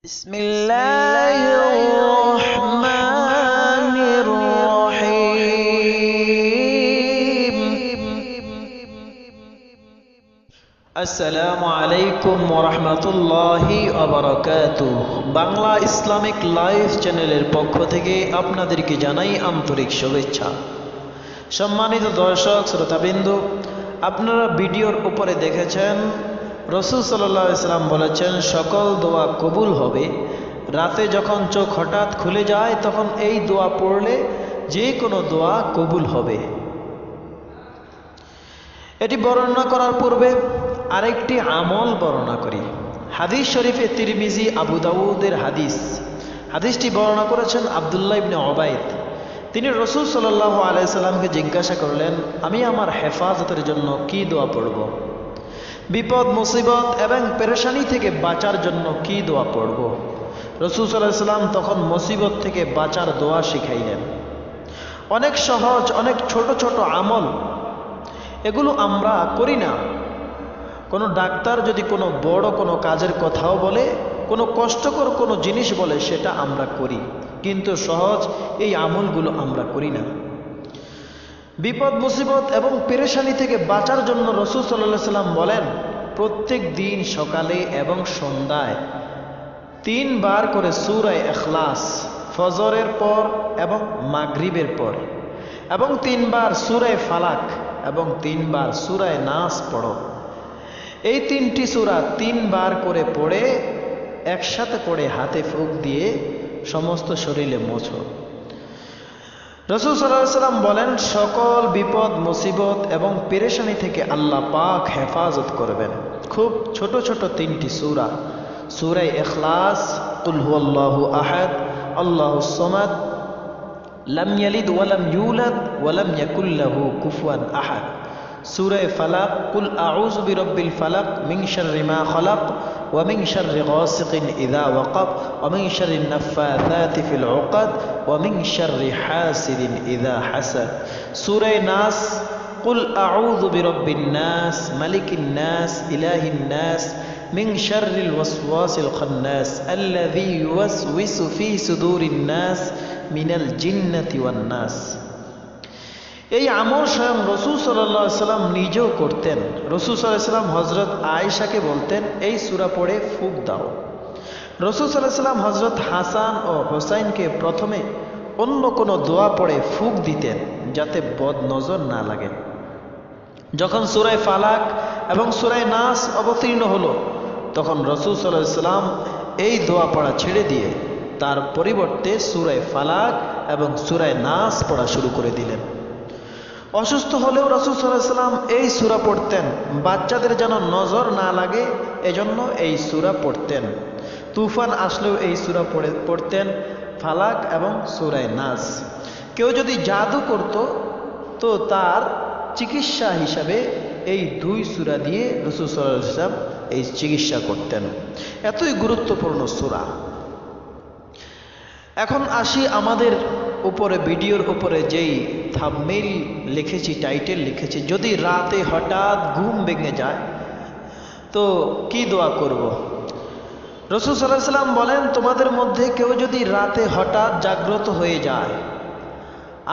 بسم الله الرحمن الرحيم السلام عليكم ورحمة الله وبركاته Bangla Islamic life চ্যানেলের পক্ষ থেকে আপনাদেরকে জানাই আন্তরিক শুভেচ্ছা। সম্মানিত দর্শক শ্রোতাবৃন্দ, আপনারা ভিডিওর উপরে দেখেছেন রাসূল সাল্লাল্লাহু আলাইহি ওয়াসাল্লাম বলেছেন সকল দোয়া কবুল হবে। রাতে যখন চোখ হঠাৎ খুলে যায় তখন এই দোয়া পড়লে যে কোনো দোয়া কবুল হবে। এটি বর্ণনা করার পূর্বে আরেকটি আমল বর্ণনা করি। হাদিস শরীফে তিরমিজি, আবু দাউদের হাদিসটি বর্ণনা করেছেন আব্দুল্লাহ ইবনে উবাইদ। তিনি রাসূল সাল্লাল্লাহু আলাইহি ওয়াসাল্লামকে জিজ্ঞাসা করলেন, আমি আমার হেফাজতের জন্য কি দোয়া পড়ব? বিপদ মুসিবত এবং পেরেশানি থেকে বাঁচার জন্য কি দোয়া পড়ব? রাসূল সাল্লাল্লাহু আলাইহি ওয়াসাল্লাম তখন মুসিবত থেকে বাঁচার দোয়া শিখাইলেন। অনেক সহজ, অনেক ছোট ছোট আমল, এগুলো আমরা করি না। কোনো ডাক্তার যদি কোনো বড় কোনো কাজের কথাও বলে, কোনো কষ্টকর কোনো জিনিস বলে, সেটা আমরা করি, কিন্তু সহজ এই আমলগুলো আমরা করি না। বিপদ মুসিবত এবং পেরেশানি থেকে বাঁচার জন্য রাসূল সাল্লাল্লাহু আলাইহি ওয়াসাল্লাম বলেন, প্রত্যেক দিন সকালে এবং সন্ধ্যায় 3 বার করে সূরা ইখলাস, ফজরের পর এবং মাগরিবের পর, এবং 3 বার সূরা ফালাক এবং 3 বার সূরা নাস পড়ো। এই 3টি সূরা 3 বার করে পড়ে একসাথে করে হাতে ফুঁক দিয়ে সমস্ত শরীরে মোছো। রাসূল সাল্লাল্লাহু আলাইহি ওয়াসাল্লাম বলেন, সকল বিপদ মুসিবত এবং পেরেশানি থেকে আল্লাহ পাক হেফাজত করবেন। খুব ছোট ছোট 3টি সূরা, সূরা ইখলাস, কুল হুয়াল্লাহু আহাদ, আল্লাহুস সামাদ, লাম ইয়ালিদ ওয়া লাম ইউলাদ ওয়া লাম ইয়াকুল লাহু কুফুয়ান আহাদ, সূরা ফালাক, কুল আউযু বিরাব্বিল ফালাক মিন শাররি মা খালাক ওয়া মিন শাররি গাসিকিন ইযা ওয়াকাব ওয়া মিন শাররিন নাফাথাতি ফিল উকাদ ওয়া মিন শাররি হাসিদিন ইযা হাসাদ, সূরা নাস, কুল আউযু বিরাব্বিন নাস মালিকিন নাস ইলাহিন নাস মিন শাররিল ওয়াসওয়াসিল খান্নাস আল্লাযী ইউওয়াসওয়িসু ফি সুদুরিন নাস মিনাল জিন্নাতি ওয়ান নাস। এই আমল স্বয়ং রাসূল সাল্লাল্লাহু আলাইহি ওয়াসাল্লাম নিজেও করতেন। রাসূল সাল্লাল্লাহু আলাইহি ওয়াসাল্লাম হযরত আয়েশাকে বলতেন, এই সূরা পড়ে ফুঁক দাও। রাসূল সাল্লাল্লাহু আলাইহি ওয়াসাল্লাম হযরত হাসান ও হুসাইনকে প্রথমে অন্য কোনো দোয়া পড়ে ফুঁক দিতেন, যাতে বদ নজর না লাগে। যখন সূরা ফালাক এবং সূরা নাস অবতীর্ণ হলো, তখন রাসূল সাল্লাল্লাহু আলাইহি ওয়াসাল্লাম এই দোয়া পড়া ছেড়ে দিয়ে তার পরিবর্তে সূরা ফালাক এবং সূরা নাস পড়া শুরু করে দিলেন। অসুস্থ হলেও রাসূল সাল্লাল্লাহু আলাইহি ওয়াসাল্লাম এই সূরা পড়তেন, বাচ্চাদের যেন নজর না লাগে এজন্য এই সূরা পড়তেন। তুফান আসলেও এই সূরা পড়তেন, ফালাক এবং সূরা নাস। কেউ যদি জাদু করত তো তার চিকিৎসা হিসাবে এই 2 সূরা দিয়ে রাসূল সাল্লাল্লাহু আলাইহি ওয়াসাল্লাম এই চিকিৎসা করতেন। এতই গুরুত্বপূর্ণ সূরা। এখন আসি আমাদের উপরে, ভিডিওর উপরে যেই থাম্বনেইল লিখেছি, টাইটেল লিখেছি, যদি রাতে হঠাৎ ঘুম ভেঙে যায় তো কি দোয়া করব? রাসূল সাল্লাল্লাহু আলাইহি ওয়াসাল্লাম বলেন, তোমাদের মধ্যে কেউ যদি রাতে হঠাৎ জাগ্রত হয়ে যায়,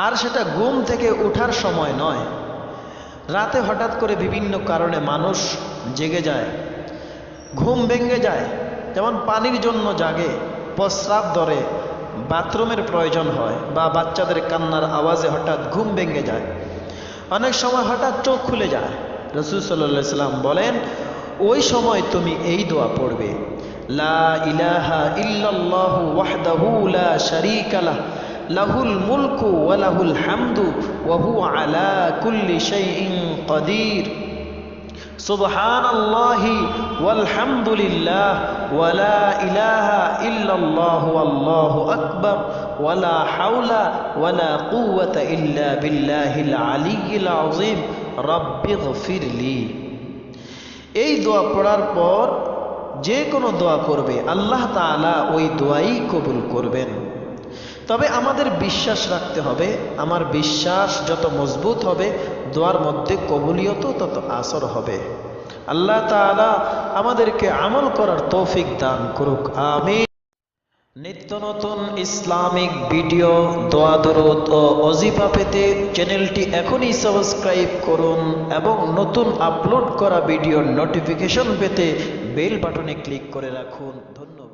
আর সেটা ঘুম থেকে ওঠার সময় নয়, রাতে হঠাৎ করে বিভিন্ন কারণে মানুষ জেগে যায়, ঘুম ভেঙে যায়, যেমন পানির জন্য জাগে, প্রস্রাব ধরে, বাথরুমের প্রয়োজন হয়, বা বাচ্চাদের কান্নার আওয়াজে হঠাৎ ঘুম ভেঙে যায়, অনেক সময় হঠাৎ চোখ খুলে যায়। রাসূল সাল্লাল্লাহু আলাইহি ওয়াসাল্লাম বলেন, ওই সময় তুমি এই দোয়া পড়বে, লা ইলাহা ইল্লাল্লাহু ওয়াহদাহু লা শারীকা লাহ লাহুল মুলকু ওয়া লাহুল হামদু ওয়া হুয়া আলা কুল্লি শাইইন কাদির, সুবহানাল্লাহি ওয়ালহামদুলিল্লাহ ওয়া লা ইলাহা ইল্লাল্লাহু আল্লাহু আকবার ওয়া লা হাওলা ওয়া লা কুওয়াতা ইল্লা বিল্লাহিল আলিয়্যিল আযীম রাব্বিগফিরলি। এই দোয়া পড়ার পর যে কোনো দোয়া করবে আল্লাহ তাআলা ওই দোয়াই কবুল করবেন। তবে আমাদের বিশ্বাস রাখতে হবে, আমার বিশ্বাস যত মজবুত হবে দোয়ার মধ্যে কবুলিয়ত তত আসর হবে। আল্লাহ তাআলা আমাদেরকে আমল করার তৌফিক দান করুক, আমিন। নিত্য নতুন ইসলামিক ভিডিও, দোয়া দরুদ ও ওজিফা পেতে চ্যানেলটি এখনই সাবস্ক্রাইব করুন এবং নতুন আপলোড করা ভিডিওর নোটিফিকেশন পেতে বেল বাটনে ক্লিক করে রাখুন। ধন্যবাদ।